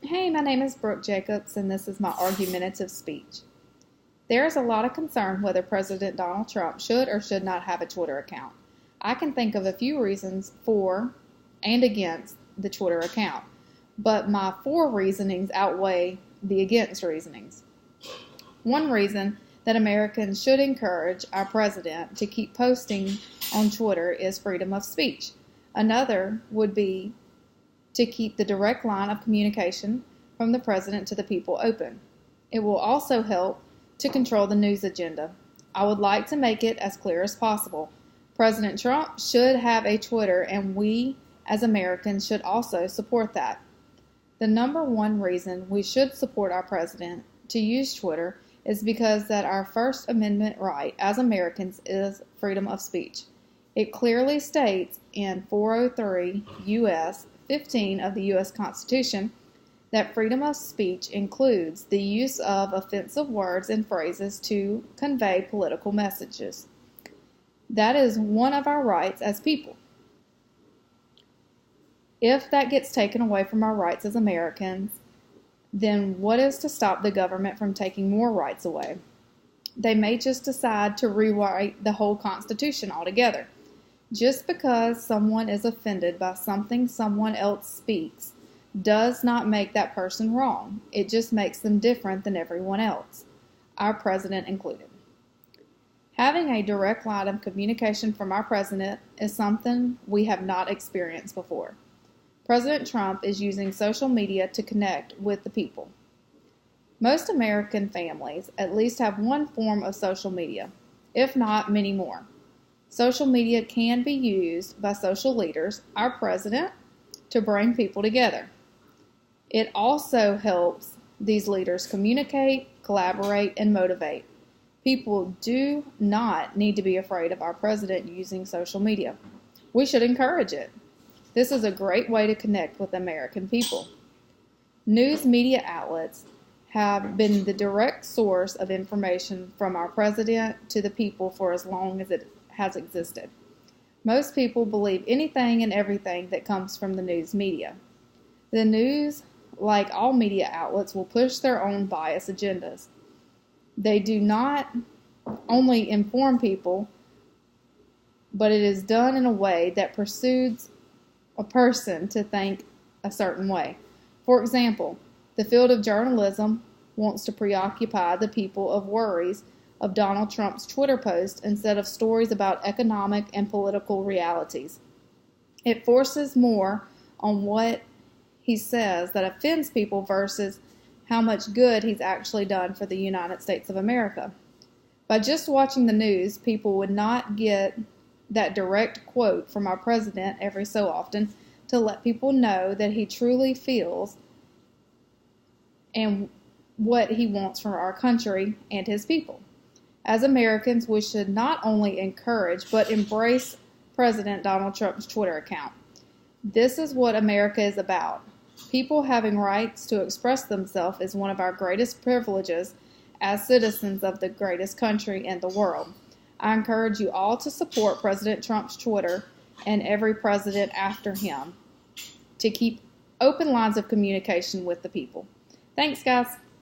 Hey, my name is Brooke Jacobs, and this is my argumentative speech. There is a lot of concern whether President Donald Trump should or should not have a Twitter account. I can think of a few reasons for and against the Twitter account, but my for reasonings outweigh the against reasonings. One reason that Americans should encourage our president to keep posting on Twitter is freedom of speech. Another would be to keep the direct line of communication from the president to the people open. It will also help to control the news agenda. I would like to make it as clear as possible. President Trump should have a Twitter, and we as Americans should also support that. The number one reason we should support our president to use Twitter is because that our First Amendment right as Americans is freedom of speech. It clearly states in 403 U.S. 15 of the U.S. Constitution that freedom of speech includes the use of offensive words and phrases to convey political messages. That is one of our rights as people. If that gets taken away from our rights as Americans, then what is to stop the government from taking more rights away? They may just decide to rewrite the whole Constitution altogether. Just because someone is offended by something someone else speaks does not make that person wrong. It just makes them different than everyone else, our president included. Having a direct line of communication from our president is something we have not experienced before. President Trump is using social media to connect with the people. Most American families at least have one form of social media, if not many more. Social media can be used by social leaders, our president, to bring people together. It also helps these leaders communicate, collaborate, and motivate. People do not need to be afraid of our president using social media. We should encourage it. This is a great way to connect with American people. News media outlets have been the direct source of information from our president to the people for as long as it has existed. Most people believe anything and everything that comes from the news media. The news, like all media outlets, will push their own bias agendas. They do not only inform people, but it is done in a way that pursues a person to think a certain way. For example, the field of journalism wants to preoccupy the people of worries of Donald Trump's Twitter post instead of stories about economic and political realities. It forces more on what he says that offends people versus how much good he's actually done for the United States of America. By just watching the news, people would not get that direct quote from our president every so often to let people know that he truly feels and what he wants from our country and his people. As Americans, we should not only encourage but embrace President Donald Trump's Twitter account. This is what America is about. People having rights to express themselves is one of our greatest privileges as citizens of the greatest country in the world. I encourage you all to support President Trump's Twitter and every president after him to keep open lines of communication with the people. Thanks, guys.